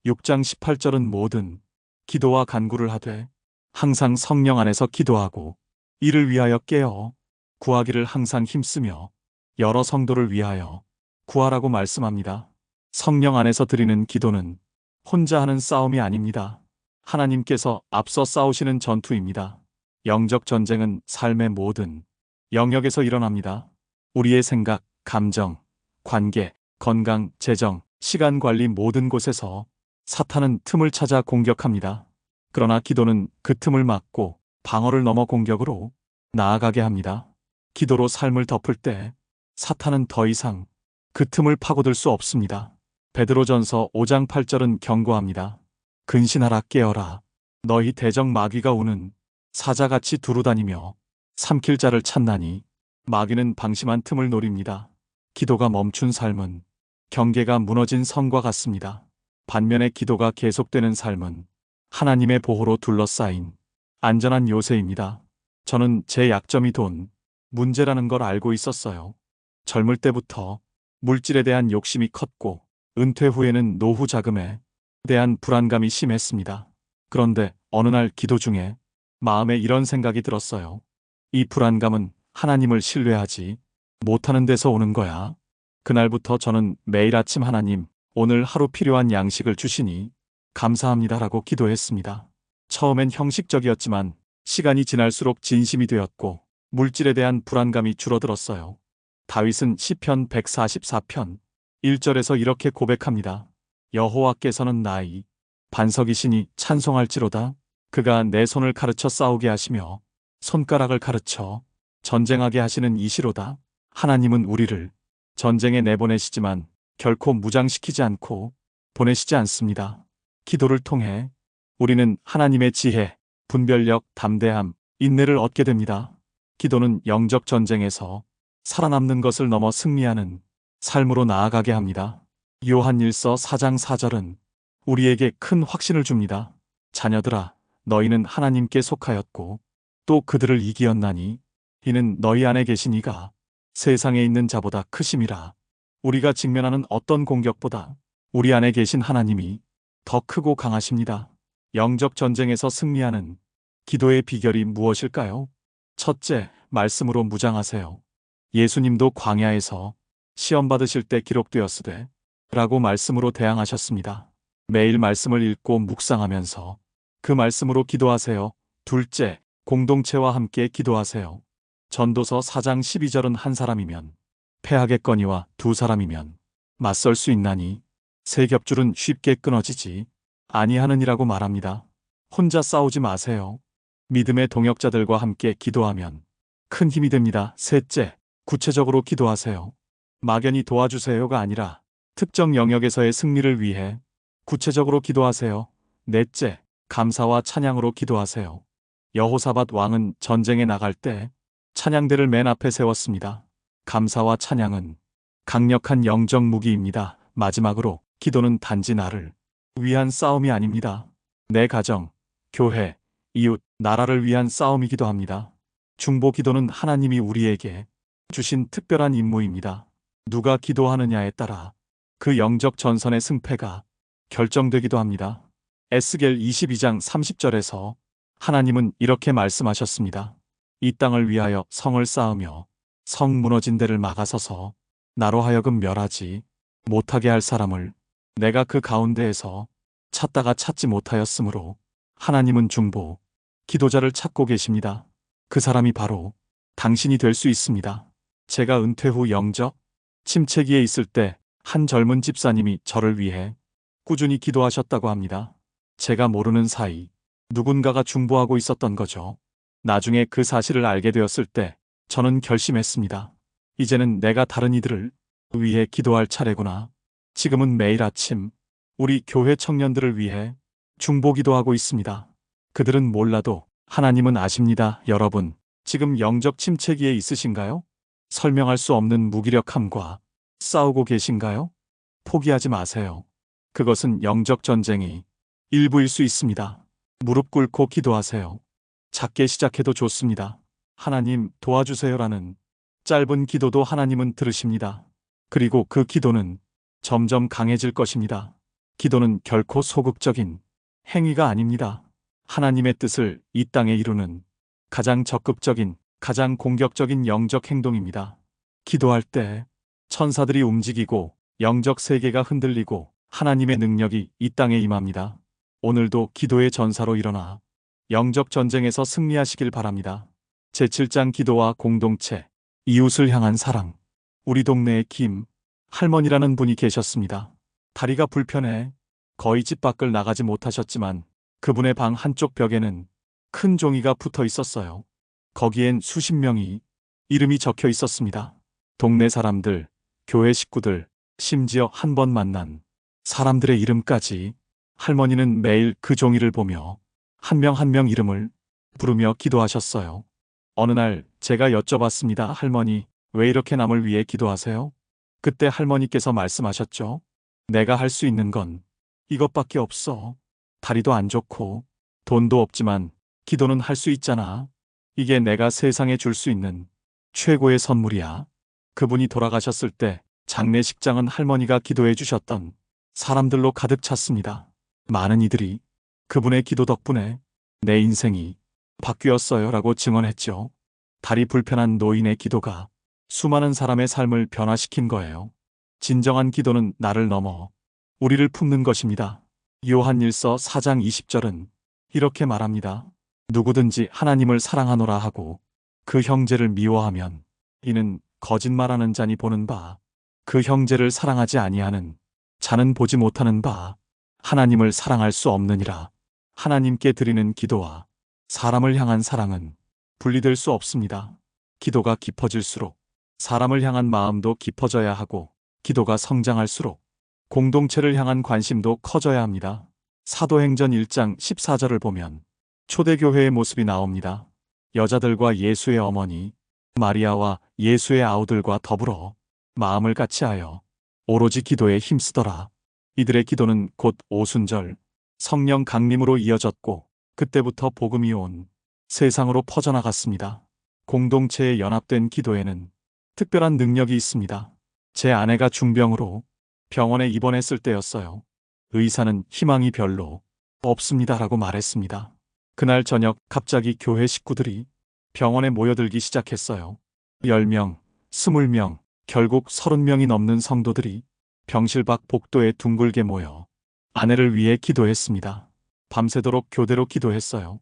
6장 18절은 모든 기도와 간구를 하되 항상 성령 안에서 기도하고 이를 위하여 깨어 구하기를 항상 힘쓰며 여러 성도를 위하여 구하라고 말씀합니다. 성령 안에서 드리는 기도는 혼자 하는 싸움이 아닙니다. 하나님께서 앞서 싸우시는 전투입니다. 영적 전쟁은 삶의 모든 영역에서 일어납니다. 우리의 생각, 감정, 관계, 건강, 재정, 시간 관리 모든 곳에서 사탄은 틈을 찾아 공격합니다. 그러나 기도는 그 틈을 막고 방어를 넘어 공격으로 나아가게 합니다. 기도로 삶을 덮을 때 사탄은 더 이상 그 틈을 파고들 수 없습니다. 베드로전서 5장 8절은 경고합니다. 근신하라 깨어라. 너희 대적 마귀가 우는 사자같이 두루다니며 삼킬 자를 찾나니 마귀는 방심한 틈을 노립니다. 기도가 멈춘 삶은 경계가 무너진 성과 같습니다. 반면에 기도가 계속되는 삶은 하나님의 보호로 둘러싸인 안전한 요새입니다. 저는 제 약점이 돈, 문제라는 걸 알고 있었어요. 젊을 때부터 물질에 대한 욕심이 컸고 은퇴 후에는 노후 자금에 대한 불안감이 심했습니다. 그런데 어느 날 기도 중에 마음에 이런 생각이 들었어요. 이 불안감은 하나님을 신뢰하지 못하는 데서 오는 거야. 그날부터 저는 매일 아침 하나님, 오늘 하루 필요한 양식을 주시니 감사합니다라고 기도했습니다. 처음엔 형식적이었지만 시간이 지날수록 진심이 되었고 물질에 대한 불안감이 줄어들었어요. 다윗은 시편 144편 1절에서 이렇게 고백합니다. 여호와께서는 나의 반석이시니 찬송할지로다. 그가 내 손을 가르쳐 싸우게 하시며 손가락을 가르쳐 전쟁하게 하시는 이시로다. 하나님은 우리를 전쟁에 내보내시지만 결코 무장시키지 않고 보내시지 않습니다. 기도를 통해 우리는 하나님의 지혜, 분별력, 담대함, 인내를 얻게 됩니다. 기도는 영적 전쟁에서 살아남는 것을 넘어 승리하는 삶으로 나아가게 합니다. 요한일서 4장 4절은 우리에게 큰 확신을 줍니다. 자녀들아, 너희는 하나님께 속하였고 또 그들을 이기었나니 이는 너희 안에 계신 이가 세상에 있는 자보다 크심이라. 우리가 직면하는 어떤 공격보다 우리 안에 계신 하나님이 더 크고 강하십니다. 영적 전쟁에서 승리하는 기도의 비결이 무엇일까요? 첫째, 말씀으로 무장하세요. 예수님도 광야에서 시험 받으실 때 기록되었으되 라고 말씀으로 대항하셨습니다. 매일 말씀을 읽고 묵상하면서 그 말씀으로 기도하세요. 둘째, 공동체와 함께 기도하세요. 전도서 4장 12절은 한 사람이면 패하겠거니와 두 사람이면 맞설 수 있나니 세 겹줄은 쉽게 끊어지지 아니하느니라고 말합니다. 혼자 싸우지 마세요. 믿음의 동역자들과 함께 기도하면 큰 힘이 됩니다. 셋째, 구체적으로 기도하세요. 막연히 도와주세요가 아니라 특정 영역에서의 승리를 위해 구체적으로 기도하세요. 넷째, 감사와 찬양으로 기도하세요. 여호사밧 왕은 전쟁에 나갈 때 찬양대를 맨 앞에 세웠습니다. 감사와 찬양은 강력한 영적 무기입니다. 마지막으로, 기도는 단지 나를 위한 싸움이 아닙니다. 내 가정, 교회, 이웃, 나라를 위한 싸움이기도 합니다. 중보 기도는 하나님이 우리에게 주신 특별한 임무입니다. 누가 기도하느냐에 따라 그 영적 전선의 승패가 결정되기도 합니다. 에스겔 22장 30절에서 하나님은 이렇게 말씀하셨습니다. 이 땅을 위하여 성을 쌓으며 성 무너진 데를 막아서서 나로 하여금 멸하지 못하게 할 사람을 내가 그 가운데에서 찾다가 찾지 못하였으므로 하나님은 중보, 기도자를 찾고 계십니다. 그 사람이 바로 당신이 될 수 있습니다. 제가 은퇴 후 영적 침체기에 있을 때 한 젊은 집사님이 저를 위해 꾸준히 기도하셨다고 합니다. 제가 모르는 사이 누군가가 중보하고 있었던 거죠. 나중에 그 사실을 알게 되었을 때 저는 결심했습니다. 이제는 내가 다른 이들을 위해 기도할 차례구나. 지금은 매일 아침 우리 교회 청년들을 위해 중보 기도하고 있습니다. 그들은 몰라도 하나님은 아십니다. 여러분, 지금 영적 침체기에 있으신가요? 설명할 수 없는 무기력함과 싸우고 계신가요? 포기하지 마세요. 그것은 영적 전쟁이 일부일 수 있습니다. 무릎 꿇고 기도하세요. 작게 시작해도 좋습니다. 하나님 도와주세요라는 짧은 기도도 하나님은 들으십니다. 그리고 그 기도는 점점 강해질 것입니다. 기도는 결코 소극적인 행위가 아닙니다. 하나님의 뜻을 이 땅에 이루는 가장 적극적인, 가장 공격적인 영적 행동입니다. 기도할 때 천사들이 움직이고 영적 세계가 흔들리고 하나님의 능력이 이 땅에 임합니다. 오늘도 기도의 전사로 일어나 영적 전쟁에서 승리하시길 바랍니다. 제7장 기도와 공동체, 이웃을 향한 사랑. 우리 동네에 김 할머니라는 분이 계셨습니다. 다리가 불편해 거의 집 밖을 나가지 못하셨지만 그분의 방 한쪽 벽에는 큰 종이가 붙어 있었어요. 거기엔 수십 명이 이름이 적혀 있었습니다. 동네 사람들, 교회 식구들, 심지어 한 번 만난 사람들의 이름까지. 할머니는 매일 그 종이를 보며 한 명 한 명 이름을 부르며 기도하셨어요. 어느 날 제가 여쭤봤습니다. 할머니, 왜 이렇게 남을 위해 기도하세요? 그때 할머니께서 말씀하셨죠. 내가 할 수 있는 건 이것밖에 없어. 다리도 안 좋고 돈도 없지만 기도는 할 수 있잖아. 이게 내가 세상에 줄 수 있는 최고의 선물이야. 그분이 돌아가셨을 때 장례식장은 할머니가 기도해 주셨던 사람들로 가득 찼습니다. 많은 이들이 그분의 기도 덕분에 내 인생이 바뀌었어요 라고 증언했죠. 다리 불편한 노인의 기도가 수많은 사람의 삶을 변화시킨 거예요. 진정한 기도는 나를 넘어 우리를 품는 것입니다. 요한일서 4장 20절은 이렇게 말합니다. 누구든지 하나님을 사랑하노라 하고 그 형제를 미워하면 이는 거짓말하는 자니 보는 바 그 형제를 사랑하지 아니하는 자는 보지 못하는 바 하나님을 사랑할 수 없느니라. 하나님께 드리는 기도와 사람을 향한 사랑은 분리될 수 없습니다. 기도가 깊어질수록 사람을 향한 마음도 깊어져야 하고 기도가 성장할수록 공동체를 향한 관심도 커져야 합니다. 사도행전 1장 14절을 보면 초대교회의 모습이 나옵니다. 여자들과 예수의 어머니 마리아와 예수의 아우들과 더불어 마음을 같이하여 오로지 기도에 힘쓰더라. 이들의 기도는 곧 오순절 성령 강림으로 이어졌고 그때부터 복음이 온 세상으로 퍼져나갔습니다. 공동체의 연합된 기도에는 특별한 능력이 있습니다. 제 아내가 중병으로 병원에 입원했을 때였어요. 의사는 희망이 별로 없습니다라고 말했습니다. 그날 저녁 갑자기 교회 식구들이 병원에 모여들기 시작했어요. 10명, 20명, 결국 30명이 넘는 성도들이 병실 밖 복도에 둥글게 모여 아내를 위해 기도했습니다. 밤새도록 교대로 기도했어요.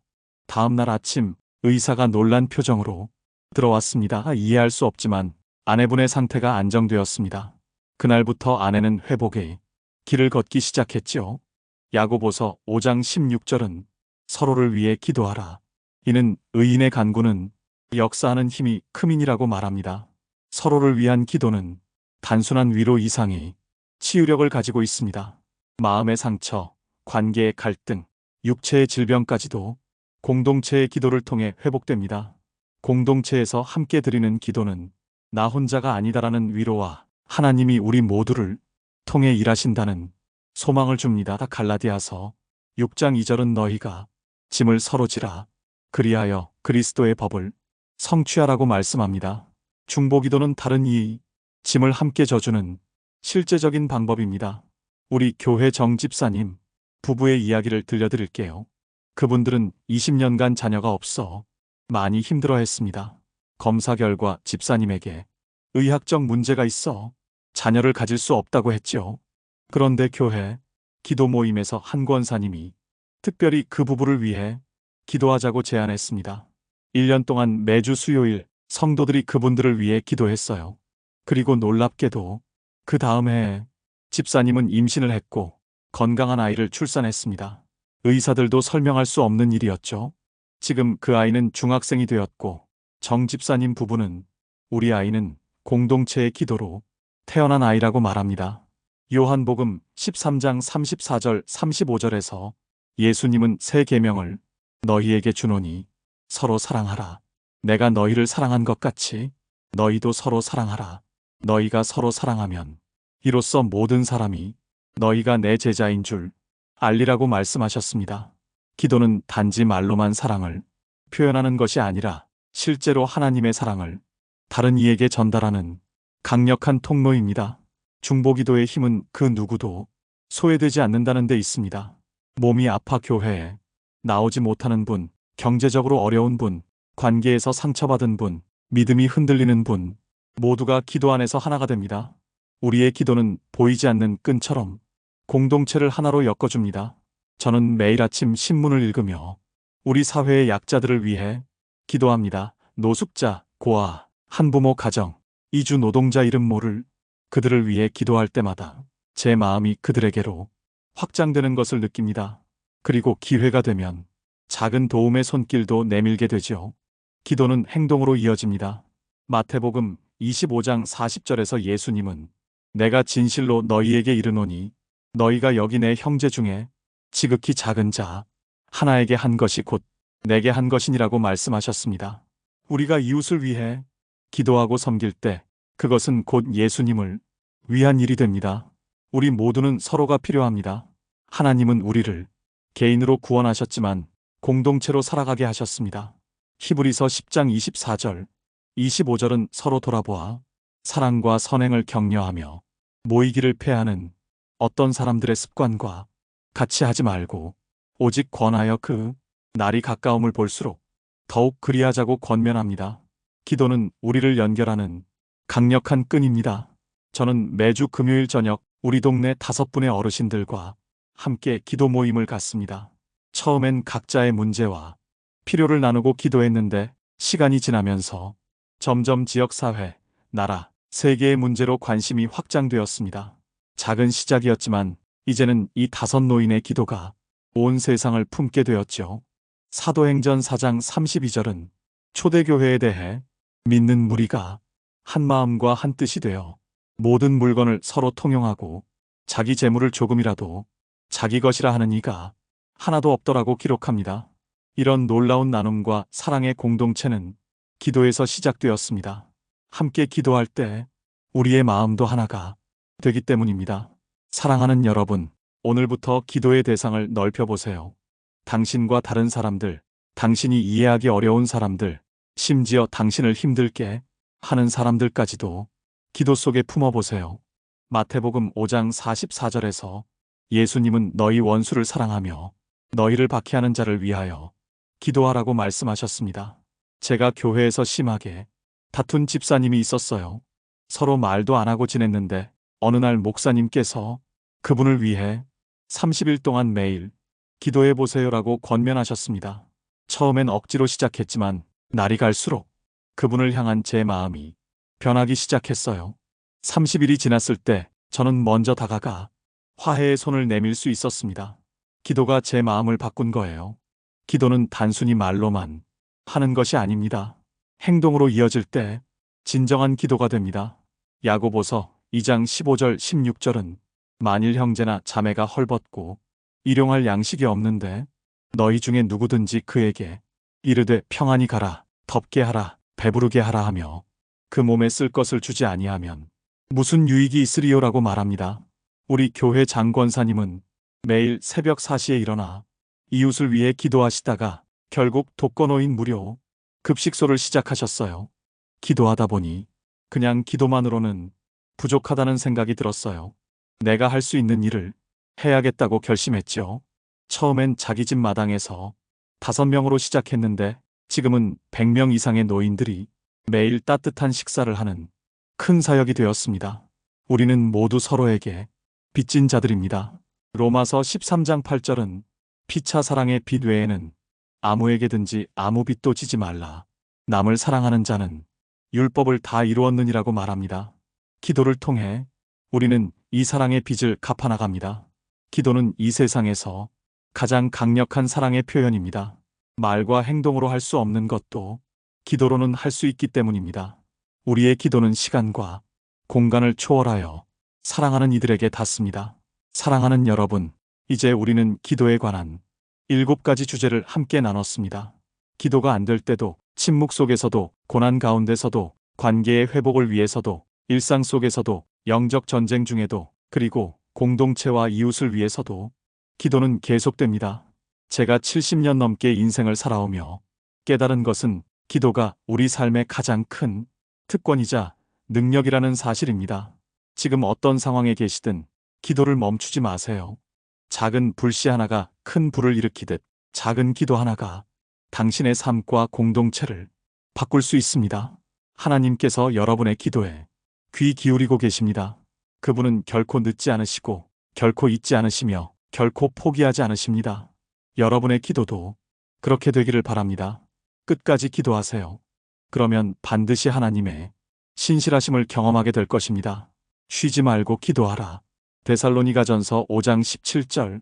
다음 날 아침 의사가 놀란 표정으로 들어왔습니다. 이해할 수 없지만 아내분의 상태가 안정되었습니다. 그날부터 아내는 회복의 길을 걷기 시작했지요. 야고보서 5장 16절은 서로를 위해 기도하라. 이는 의인의 간구는 역사하는 힘이 크민이라고 말합니다. 서로를 위한 기도는 단순한 위로 이상의 치유력을 가지고 있습니다. 마음의 상처, 관계의 갈등, 육체의 질병까지도 공동체의 기도를 통해 회복됩니다. 공동체에서 함께 드리는 기도는 나 혼자가 아니다라는 위로와 하나님이 우리 모두를 통해 일하신다는 소망을 줍니다. 갈라디아서 6장 2절은 너희가 짐을 서로 지라 그리하여 그리스도의 법을 성취하라고 말씀합니다. 중보기도는 다른 이 짐을 함께 져주는 실제적인 방법입니다. 우리 교회 정 집사님 부부의 이야기를 들려드릴게요. 그분들은 20년간 자녀가 없어 많이 힘들어했습니다. 검사 결과 집사님에게 의학적 문제가 있어 자녀를 가질 수 없다고 했죠. 그런데 교회 기도 모임에서 한 권사님이 특별히 그 부부를 위해 기도하자고 제안했습니다. 1년 동안 매주 수요일 성도들이 그분들을 위해 기도했어요. 그리고 놀랍게도 그 다음 해에 집사님은 임신을 했고 건강한 아이를 출산했습니다. 의사들도 설명할 수 없는 일이었죠. 지금 그 아이는 중학생이 되었고 정 집사님 부부는 우리 아이는 공동체의 기도로 태어난 아이라고 말합니다. 요한복음 13장 34절 35절에서 예수님은 새 계명을 너희에게 주노니 서로 사랑하라. 내가 너희를 사랑한 것 같이 너희도 서로 사랑하라. 너희가 서로 사랑하면 이로써 모든 사람이 너희가 내 제자인 줄 알리라고 말씀하셨습니다. 기도는 단지 말로만 사랑을 표현하는 것이 아니라 실제로 하나님의 사랑을 다른 이에게 전달하는 강력한 통로입니다. 중보기도의 힘은 그 누구도 소외되지 않는다는 데 있습니다. 몸이 아파 교회에 나오지 못하는 분, 경제적으로 어려운 분, 관계에서 상처받은 분, 믿음이 흔들리는 분, 모두가 기도 안에서 하나가 됩니다. 우리의 기도는 보이지 않는 끈처럼 공동체를 하나로 엮어줍니다. 저는 매일 아침 신문을 읽으며 우리 사회의 약자들을 위해 기도합니다. 노숙자, 고아, 한부모 가정, 이주 노동자 이름 모를 그들을 위해 기도할 때마다 제 마음이 그들에게로 확장되는 것을 느낍니다. 그리고 기회가 되면 작은 도움의 손길도 내밀게 되죠. 기도는 행동으로 이어집니다. 마태복음 25장 40절에서 예수님은 내가 진실로 너희에게 이르노니 너희가 여기 내 형제 중에 지극히 작은 자 하나에게 한 것이 곧 내게 한 것이니라고 말씀하셨습니다. 우리가 이웃을 위해 기도하고 섬길 때 그것은 곧 예수님을 위한 일이 됩니다. 우리 모두는 서로가 필요합니다. 하나님은 우리를 개인으로 구원하셨지만 공동체로 살아가게 하셨습니다. 히브리서 10장 24절, 25절은 서로 돌아보아 사랑과 선행을 격려하며 모이기를 패하는 어떤 사람들의 습관과 같이 하지 말고 오직 권하여 그 날이 가까움을 볼수록 더욱 그리하자고 권면합니다. 기도는 우리를 연결하는 강력한 끈입니다. 저는 매주 금요일 저녁 우리 동네 5분의 어르신들과 함께 기도 모임을 갖습니다. 처음엔 각자의 문제와 필요를 나누고 기도했는데 시간이 지나면서 점점 지역사회, 나라, 세계의 문제로 관심이 확장되었습니다. 작은 시작이었지만 이제는 이 5 노인의 기도가 온 세상을 품게 되었죠. 사도행전 4장 32절은 초대교회에 대해 믿는 무리가 한 마음과 한 뜻이 되어 모든 물건을 서로 통용하고 자기 재물을 조금이라도 자기 것이라 하는 이가 하나도 없더라고 기록합니다. 이런 놀라운 나눔과 사랑의 공동체는 기도에서 시작되었습니다. 함께 기도할 때 우리의 마음도 하나가 되기 때문입니다. 사랑하는 여러분, 오늘부터 기도의 대상을 넓혀보세요. 당신과 다른 사람들, 당신이 이해하기 어려운 사람들, 심지어 당신을 힘들게 하는 사람들까지도 기도 속에 품어보세요. 마태복음 5장 44절에서 예수님은 너희 원수를 사랑하며 너희를 박해하는 자를 위하여 기도하라고 말씀하셨습니다. 제가 교회에서 심하게 다툰 집사님이 있었어요. 서로 말도 안 하고 지냈는데 어느 날 목사님께서 그분을 위해 30일 동안 매일 기도해 보세요라고 권면하셨습니다. 처음엔 억지로 시작했지만 날이 갈수록 그분을 향한 제 마음이 변하기 시작했어요. 30일이 지났을 때 저는 먼저 다가가 화해의 손을 내밀 수 있었습니다. 기도가 제 마음을 바꾼 거예요. 기도는 단순히 말로만 하는 것이 아닙니다. 행동으로 이어질 때 진정한 기도가 됩니다. 야고보서 2장 15절 16절은 만일 형제나 자매가 헐벗고 일용할 양식이 없는데 너희 중에 누구든지 그에게 이르되 평안히 가라, 덥게 하라, 배부르게 하라 하며 그 몸에 쓸 것을 주지 아니하면 무슨 유익이 있으리요라고 말합니다. 우리 교회 장권사님은 매일 새벽 4시에 일어나 이웃을 위해 기도하시다가 결국 독거노인 무료 급식소를 시작하셨어요. 기도하다 보니 그냥 기도만으로는 부족하다는 생각이 들었어요. 내가 할 수 있는 일을 해야겠다고 결심했죠. 처음엔 자기 집 마당에서 5명으로 시작했는데 지금은 100명 이상의 노인들이 매일 따뜻한 식사를 하는 큰 사역이 되었습니다. 우리는 모두 서로에게 빚진 자들입니다. 로마서 13장 8절은 피차 사랑의 빚 외에는 아무에게든지 아무 빚도 지지 말라. 남을 사랑하는 자는 율법을 다 이루었느니라고 말합니다. 기도를 통해 우리는 이 사랑의 빚을 갚아나갑니다. 기도는 이 세상에서 가장 강력한 사랑의 표현입니다. 말과 행동으로 할 수 없는 것도 기도로는 할 수 있기 때문입니다. 우리의 기도는 시간과 공간을 초월하여 사랑하는 이들에게 닿습니다. 사랑하는 여러분, 이제 우리는 기도에 관한 7가지 주제를 함께 나눴습니다. 기도가 안 될 때도, 침묵 속에서도, 고난 가운데서도, 관계의 회복을 위해서도, 일상 속에서도, 영적 전쟁 중에도, 그리고 공동체와 이웃을 위해서도 기도는 계속됩니다. 제가 70년 넘게 인생을 살아오며 깨달은 것은 기도가 우리 삶의 가장 큰 특권이자 능력이라는 사실입니다. 지금 어떤 상황에 계시든 기도를 멈추지 마세요. 작은 불씨 하나가 큰 불을 일으키듯 작은 기도 하나가 당신의 삶과 공동체를 바꿀 수 있습니다. 하나님께서 여러분의 기도에 귀 기울이고 계십니다. 그분은 결코 늦지 않으시고 결코 잊지 않으시며 결코 포기하지 않으십니다. 여러분의 기도도 그렇게 되기를 바랍니다. 끝까지 기도하세요. 그러면 반드시 하나님의 신실하심을 경험하게 될 것입니다. 쉬지 말고 기도하라. 데살로니가전서 5장 17절